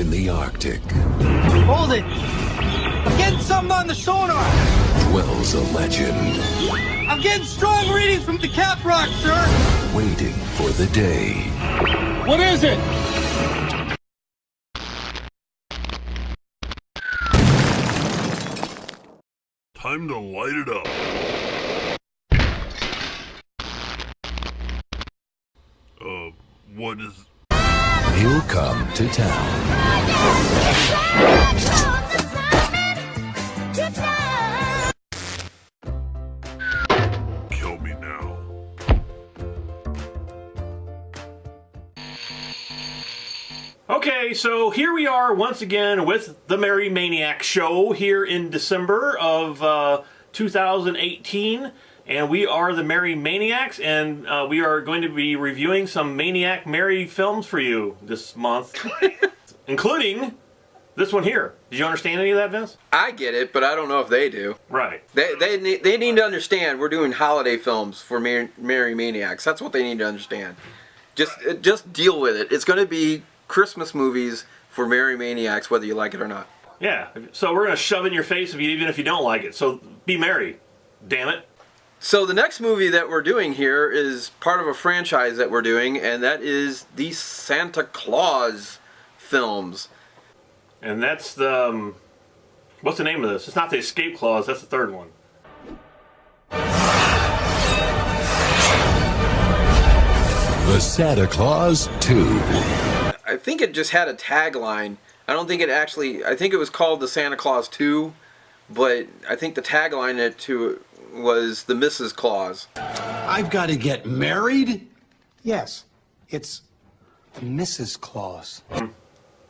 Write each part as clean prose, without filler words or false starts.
in the Arctic Hold it! I'm getting something on the sonar! dwells a legend I'm getting strong readings from the cap rock, sir! waiting for the day What is it? Time to light it up. What is... he'll come to town. Kill me now. Okay, so here we are once again with the Merry Maniacs show here in December of 2018. And we are the Merry Maniacs, and we are going to be reviewing some Maniac Merry films for you this month. Including this one here. Did you understand any of that, Vince? I get it, but I don't know if they do. Right. They need to understand we're doing holiday films for Merry Maniacs. That's what they need to understand. Just deal with it. It's going to be Christmas movies for Merry Maniacs, whether you like it or not. Yeah, so we're going to shove it in your face even if you don't like it. So be merry, damn it. So the next movie that we're doing here is part of a franchise that we're doing, and that is the Santa Claus films. And that's the... what's the name of this? It's not the Escape Clause, that's the third one. The Santa Claus 2. I think it just had a tagline. I don't think it actually... I think it was called the Santa Claus 2, but I think the tagline to it was the Mrs. Claus. I've got to get married? Yes, it's Mrs. Claus.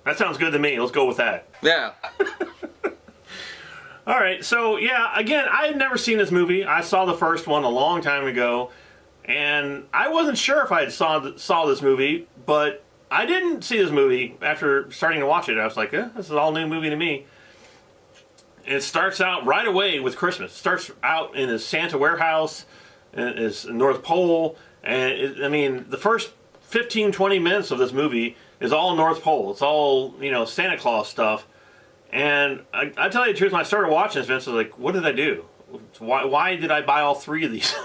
That sounds good to me. Let's go with that. Yeah. All right, so yeah, again, I had never seen this movie. I saw the first one a long time ago, and I wasn't sure if I had saw this movie, but I didn't see this movie after starting to watch it. I was like, this is an all-new movie to me. It starts out right away with Christmas. It starts out in his Santa warehouse, in his North Pole, and I mean, the first 15, 20 minutes of this movie is all North Pole. It's all, you know, Santa Claus stuff. And I tell you the truth, when I started watching this, Vince was like, what did I do? Why did I buy all three of these?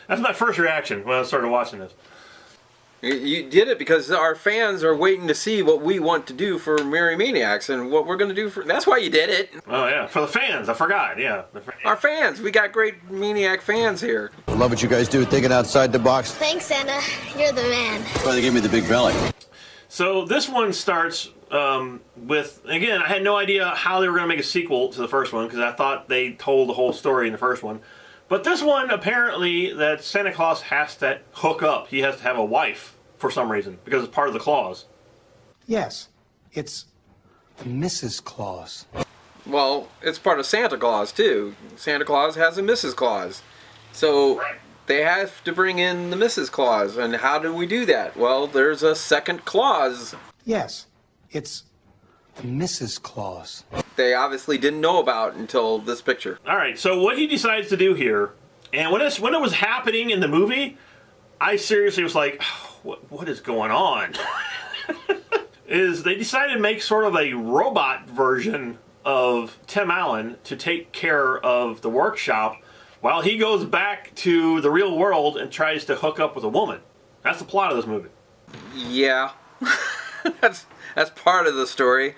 That's my first reaction when I started watching this. You did it because our fans are waiting to see what we want to do for Merry Maniacs and what we're going to do for... That's why you did it. Oh, yeah. For the fans. I forgot. Yeah. Our fans. We got great Maniac fans here. I love what you guys do, thinking outside the box. Thanks, Santa. You're the man. That's why they gave me the big belly. So this one starts with... Again, I had no idea how they were going to make a sequel to the first one because I thought they told the whole story in the first one. But this one, apparently, that Santa Claus has to hook up. He has to have a wife for some reason, because it's part of the clause. Yes, it's Mrs. Claus. Well, it's part of Santa Claus, too. Santa Claus has a Mrs. Claus. So they have to bring in the Mrs. Claus. And how do we do that? Well, there's a second clause. Yes, it's Mrs. Claus. They obviously didn't know about until this picture. All right, so what he decides to do here, and when it was happening in the movie, I seriously was like, what is going on? Is they decided to make sort of a robot version of Tim Allen to take care of the workshop while he goes back to the real world and tries to hook up with a woman. That's the plot of this movie. Yeah. That's part of the story.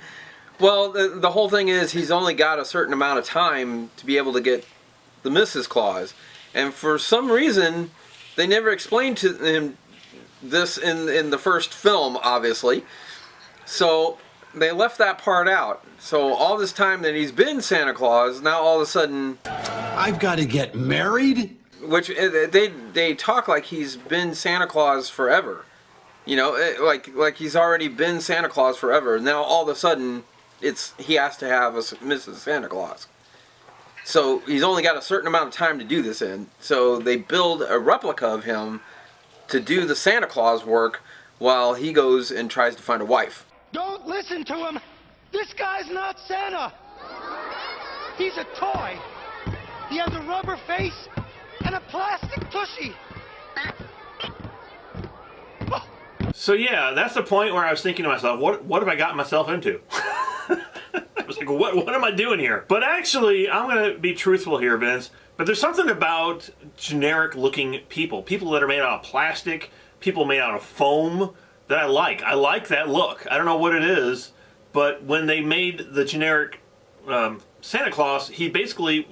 Well, the whole thing is he's only got a certain amount of time to be able to get the Mrs. Claus. And for some reason, they never explained to him this in the first film, obviously. So they left that part out. So all this time that he's been Santa Claus, now all of a sudden... I've got to get married? Which they talk like he's been Santa Claus forever. You know, like he's already been Santa Claus forever. Now all of a sudden, he has to have a Mrs. Santa Claus. So he's only got a certain amount of time to do this in. So they build a replica of him to do the Santa Claus work while he goes and tries to find a wife. Don't listen to him! This guy's not Santa! He's a toy! He has a rubber face and a plastic tushy! Oh, So yeah, that's the point where I was thinking to myself, what have I gotten myself into? I was like, what am I doing here? But actually, I'm going to be truthful here, Vince. But there's something about generic-looking people that are made out of plastic, people made out of foam, that I like. I like that look. I don't know what it is, but when they made the generic Santa Claus, he basically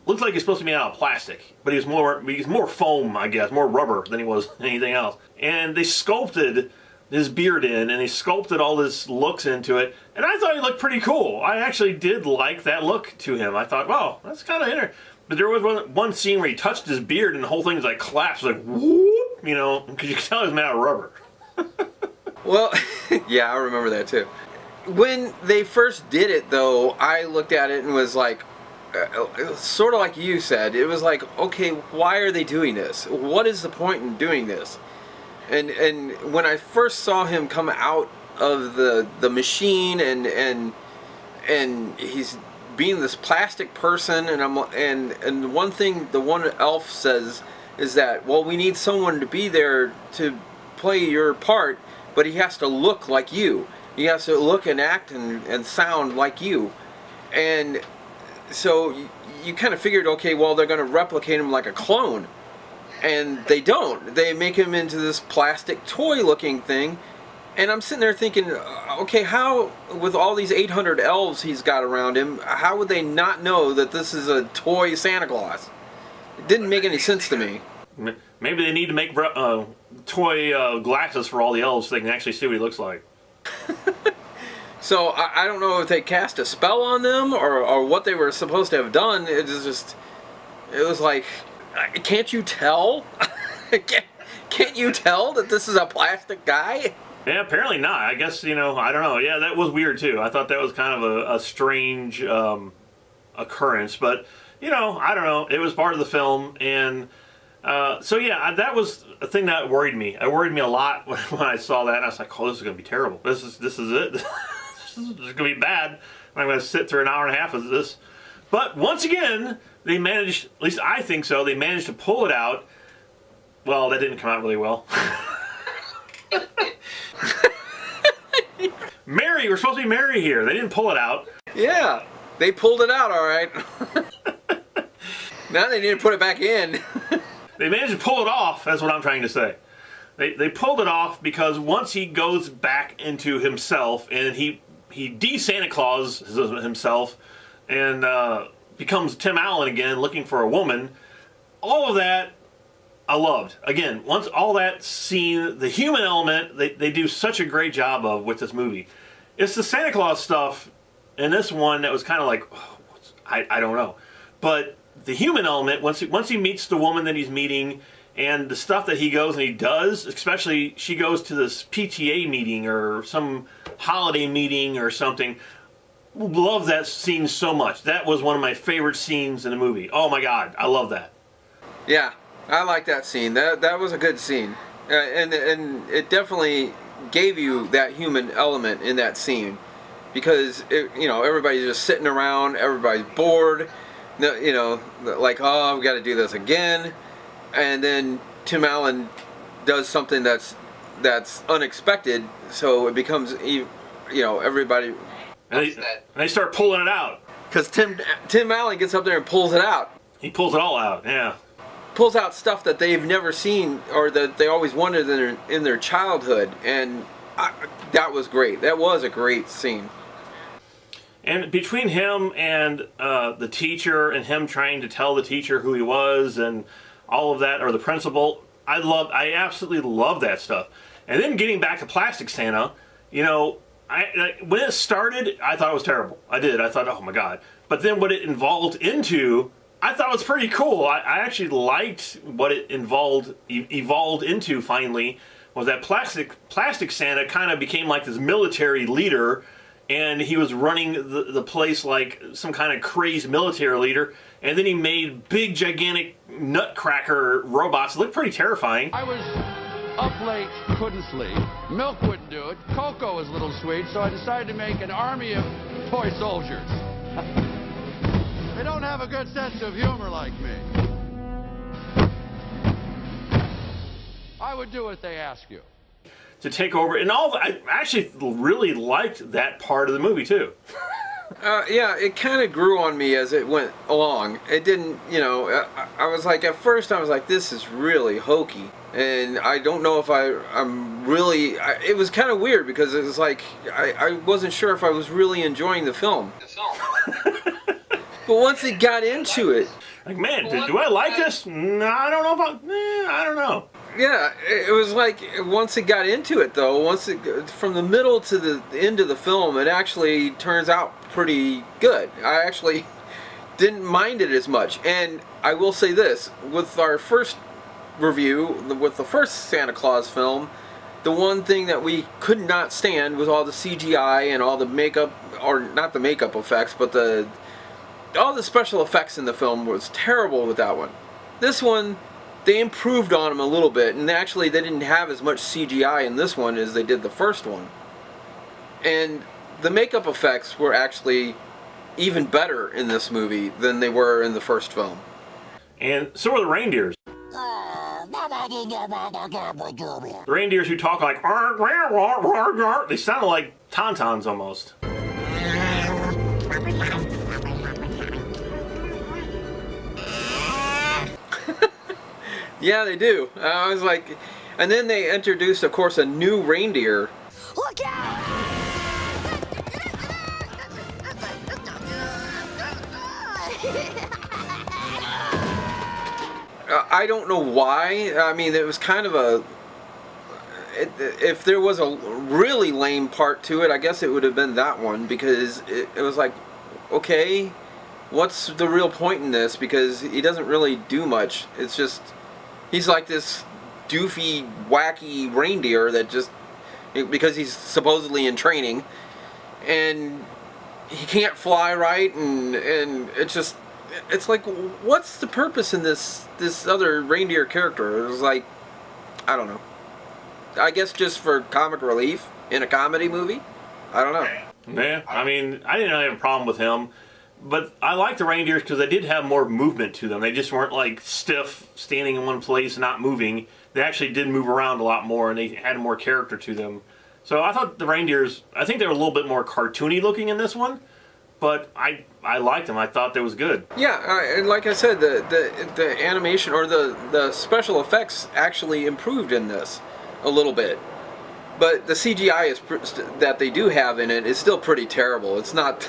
looked like he's supposed to be made out of plastic, but he's more foam, I guess, more rubber than he was anything else. And they sculpted his beard in, and he sculpted all this looks into it, and I thought he looked pretty cool. I actually did like that look to him. I thought, wow, that's kind of interesting. But there was one scene where he touched his beard, and the whole thing's like collapsed, like whoop, you know, because you can tell he's made out of rubber. Well, yeah, I remember that too. When they first did it, though, I looked at it and was like, sort of like you said, it was like, okay, why are they doing this? What is the point in doing this? And when I first saw him come out of the machine and he's being this plastic person, and one thing the one elf says is that, well, we need someone to be there to play your part, but he has to look like you. He has to look and act and sound like you. And so you kind of figured, okay, well, they're going to replicate him like a clone. And they don't. They make him into this plastic toy-looking thing. And I'm sitting there thinking, okay, how, with all these 800 elves he's got around him, how would they not know that this is a toy Santa Claus? It didn't make any sense to me. Maybe they need to make toy glasses for all the elves so they can actually see what he looks like. So I don't know if they cast a spell on them or what they were supposed to have done. It was like, can't you tell? Can't you tell that this is a plastic guy? Yeah, apparently not. I guess, I don't know. Yeah, that was weird too. I thought that was kind of a strange occurrence. But, I don't know. It was part of the film. And so, yeah, that was a thing that worried me. It worried me a lot when I saw that. And I was like, oh, this is going to be terrible. This is it. This is going to be bad. I'm going to sit through an hour and a half of this. But once again, they managed, at least I think so, they managed to pull it out. Well, that didn't come out really well. Mary, we're supposed to be Mary here. They didn't pull it out. Yeah, they pulled it out all right. Now they need to put it back in. They managed to pull it off, that's what I'm trying to say. They pulled it off because once he goes back into himself and he de-Santa Claus himself and becomes Tim Allen again looking for a woman, all of that I loved. Again, once all that scene, the human element, they do such a great job of with this movie. It's the Santa Claus stuff in this one that was kind of like, I don't know. But the human element, once he meets the woman that he's meeting, and the stuff that he goes and he does, especially she goes to this PTA meeting or some holiday meeting or something. Love that scene so much. That was one of my favorite scenes in the movie. Oh my God, I love that. Yeah, I like that scene. That was a good scene, and it definitely gave you that human element in that scene, because everybody's just sitting around, everybody's bored, like, oh, we got to do this again, and then Tim Allen does something that's unexpected, so it becomes everybody. And they start pulling it out. Because Tim Allen gets up there and pulls it out. He pulls it all out, yeah. Pulls out stuff that they've never seen or that they always wanted in their childhood, and that was great. That was a great scene. And between him and the teacher, and him trying to tell the teacher who he was, and all of that, or the principal, I absolutely love that stuff. And then getting back to Plastic Santa, when it started, I thought it was terrible. I did. I thought, oh my God. But then what it evolved into, I thought it was pretty cool. I actually liked what it evolved into finally, was that Plastic Santa kind of became like this military leader, and he was running the place like some kind of crazed military leader, and then he made big, gigantic nutcracker robots that looked pretty terrifying. I was up late, couldn't sleep. Milk wouldn't do it. Cocoa was a little sweet, so I decided to make an army of toy soldiers. They don't have a good sense of humor like me. I would do what they ask you. to take over. And I actually really liked that part of the movie too. Yeah, it kind of grew on me as it went along. It didn't, I was like, at first I was like, this is really hokey. And I don't know if I'm really, it was kind of weird because it was like, I wasn't sure if I was really enjoying the film. But once it got into it. Like, man, do I like this? No, I don't know if I don't know. Yeah, it was like, once it got into it though, from the middle to the end of the film, it actually turns out pretty good. I actually didn't mind it as much. And I will say this, with our first review, with the first Santa Claus film, the one thing that we could not stand was all the CGI and all the makeup, or not the makeup effects, but all the special effects in the film was terrible with that one. This one, they improved on them a little bit, and actually they didn't have as much CGI in this one as they did the first one. And the makeup effects were actually even better in this movie than they were in the first film. And so are the reindeers. The reindeers who talk like, they sounded like tauntauns almost. Yeah, they do. I was like, and then they introduced, of course, a new reindeer. Look out! I don't know why. I mean, it was kind of if there was a really lame part to it, I guess it would have been that one, because it was like, okay, what's the real point in this? Because he doesn't really do much. It's just, he's like this doofy, wacky reindeer that just, because he's supposedly in training, and he can't fly right, and it's just, it's like, what's the purpose in this other reindeer character? It was like, I don't know. I guess just for comic relief in a comedy movie? I don't know. Yeah, I mean, I didn't really have a problem with him, but I like the reindeers because they did have more movement to them. They just weren't like stiff, standing in one place, not moving. They actually did move around a lot more, and they had more character to them. So I thought the reindeers, I think they were a little bit more cartoony looking in this one, but I liked them. I thought they was good. Yeah, and like I said, the animation or the special effects actually improved in this a little bit. But the CGI that they do have in it is still pretty terrible. It's not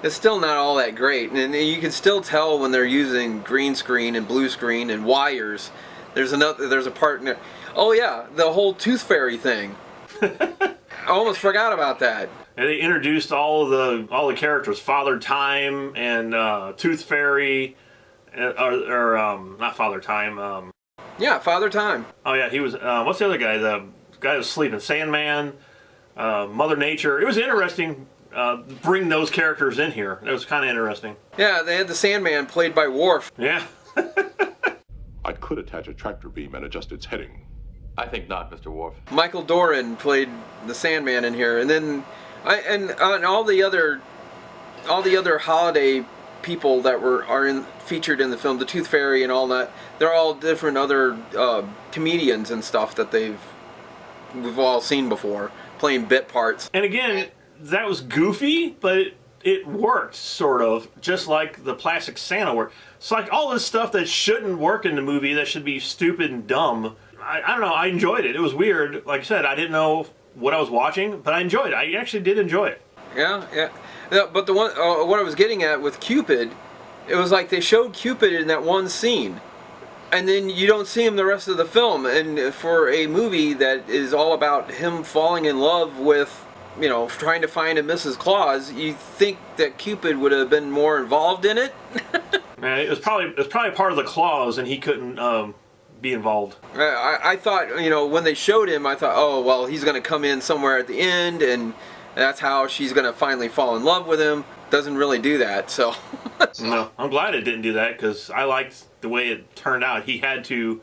it's still not all that great. And you can still tell when they're using green screen and blue screen and wires. There's a part in there. Oh yeah, the whole Tooth Fairy thing. I almost forgot about that. And they introduced all the characters, Father Time and Tooth Fairy, or not Father Time. Yeah, Father Time. Oh yeah, he was. What's the other guy? The guy who was sleeping, Sandman, Mother Nature. It was interesting. Bring those characters in here. It was kind of interesting. Yeah, they had the Sandman played by Worf. Yeah. I could attach a tractor beam and adjust its heading. I think not, Mr. Worf. Michael Doran played the Sandman in here, and then and all the other holiday people that are featured in the film, the Tooth Fairy and all that. They're all different other comedians and stuff that we've all seen before playing bit parts. And again, that was goofy, but it worked sort of, just like the plastic Santa worked. It's like all this stuff that shouldn't work in the movie, that should be stupid and dumb. I don't know, I enjoyed it. It was weird. Like I said, I didn't know what I was watching, but I enjoyed it. I actually did enjoy it. Yeah. But the one, what I was getting at with Cupid, it was like they showed Cupid in that one scene, and then you don't see him the rest of the film. And for a movie that is all about him falling in love with, trying to find a Mrs. Claus, you think that Cupid would have been more involved in it? It was probably part of the clause, and he couldn't be involved. I thought, when they showed him, I thought, oh well, he's going to come in somewhere at the end, and that's how she's going to finally fall in love with him. Doesn't really do that, so. No, I'm glad it didn't do that, because I liked the way it turned out. He had to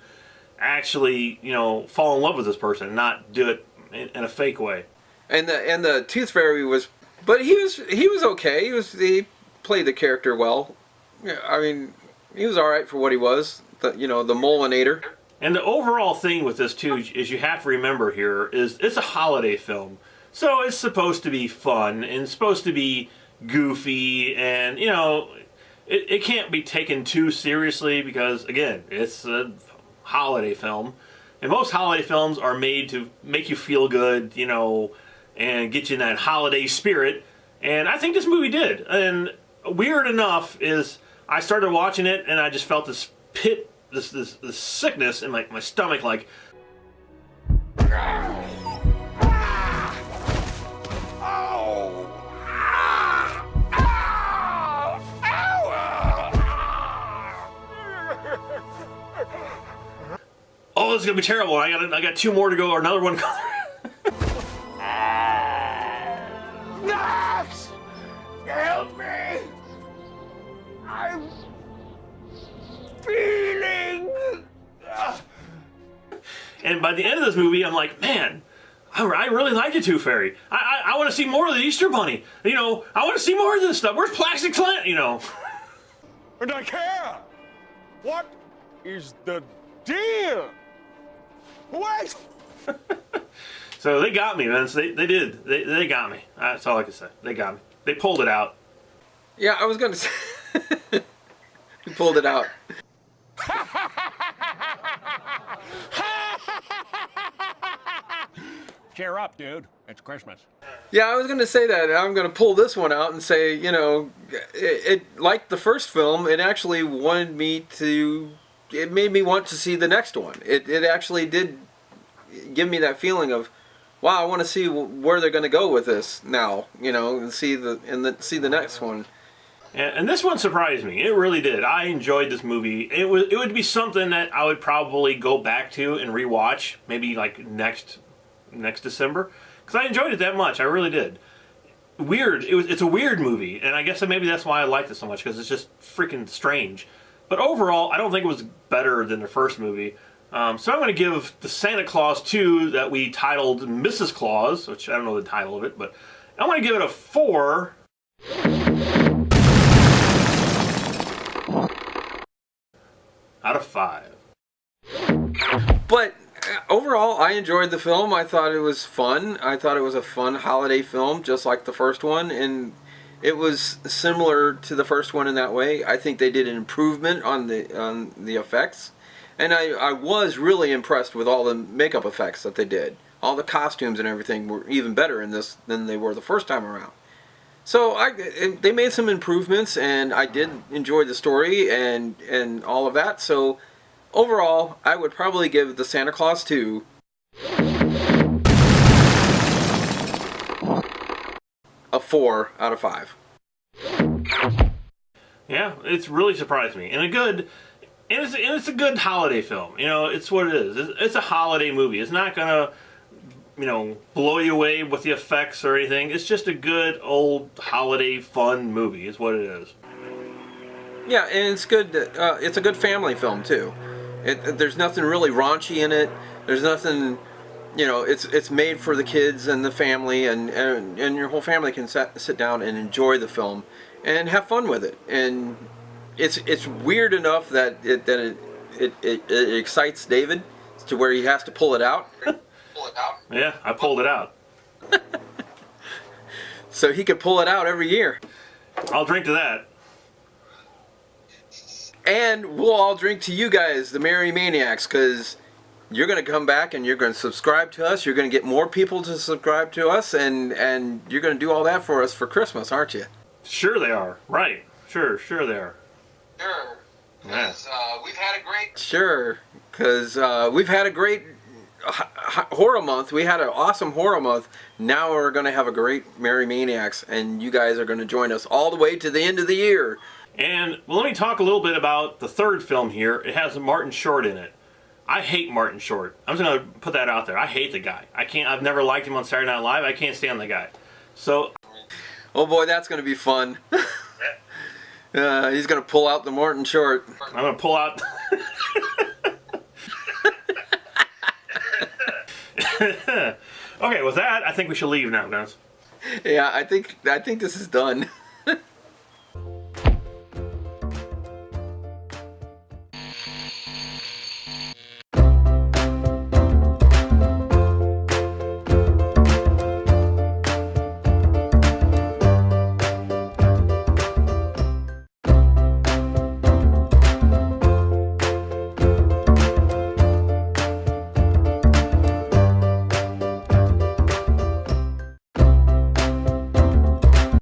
actually, fall in love with this person, not do it in a fake way. And the Tooth Fairy was, but he was okay. He played the character well. Yeah, I mean, he was all right for what he was. The Molinator. And the overall thing with this too is you have to remember here is it's a holiday film. So it's supposed to be fun and supposed to be goofy, and you know, it can't be taken too seriously because again, it's a holiday film. And most holiday films are made to make you feel good, you know, and get you in that holiday spirit. And I think this movie did. And weird enough is I started watching it and I just felt this pit, this sickness in my stomach, like. Oh, this is gonna be terrible. I got 2 more to go, or another one. Max! Help me! I'm feeling... And by the end of this movie, I'm like, man, I really like the Tooth Fairy. I want to see more of the Easter Bunny. You know, I want to see more of this stuff. Where's Plastic Slant? You know. And I care! What is the deal? Wait! So they got me, man. So they did. They got me. That's all I can say. They got me. They pulled it out. Yeah, I was going to say... He pulled it out. Cheer up, dude. It's Christmas. Yeah, I was going to say that. I'm going to pull this one out and say, you know, it like the first film, it actually wanted me to... It made me want to see the next one. It actually did give me that feeling of, wow, I want to see where they're going to go with this now, you know, and see the next one. And this one surprised me. It really did. I enjoyed this movie. It would be something that I would probably go back to and rewatch, maybe like next December, because I enjoyed it that much. I really did. Weird. It's a weird movie, and I guess maybe that's why I liked it so much, because it's just freaking strange. But overall, I don't think it was better than the first movie. So I'm going to give the Santa Claus 2 that we titled Mrs. Claus, which I don't know the title of it, but I'm going to give it a 4 out of 5. But overall, I enjoyed the film. I thought it was fun. I thought it was a fun holiday film, just like the first one, and it was similar to the first one in that way. I think they did an improvement on the effects, and I was really impressed with all the makeup effects that they did. All the costumes and everything were even better in this than they were the first time around. So they made some improvements, and I did enjoy the story and all of that. So overall, I would probably give the Santa Claus 2 a 4 out of 5. Yeah, it's really surprised me, and it's a good holiday film. You know, it's what it is. It's a holiday movie. It's not gonna, you know, blow you away with the effects or anything. It's just a good old holiday fun movie. Is what it is. Yeah, and it's good. It's a good family film too. There's nothing really raunchy in it. There's nothing. You know, it's made for the kids and the family, and your whole family can sit down and enjoy the film and have fun with it. And it's weird enough that it excites David to where he has to pull it out. Yeah, I pulled it out. So he could pull it out every year. I'll drink to that. And we'll all drink to you guys, the Merry Maniacs, because you're going to come back and you're going to subscribe to us. You're going to get more people to subscribe to us, and you're going to do all that for us for Christmas, aren't you? Sure they are. Right. Sure they are. Sure. Because we've had a great... Sure, because we've had a great horror month. We had an awesome horror month. Now we're going to have a great Merry Maniacs, and you guys are going to join us all the way to the end of the year. And well, let me talk a little bit about the third film here. It has Martin Short in it. I hate Martin Short. I'm just going to put that out there. I hate the guy. I've never liked him on Saturday Night Live. I can't stand the guy. So, oh boy, that's going to be fun. He's going to pull out the Martin Short. I'm going to pull out... Okay, with that, I think we should leave now, guys. Yeah, I think this is done.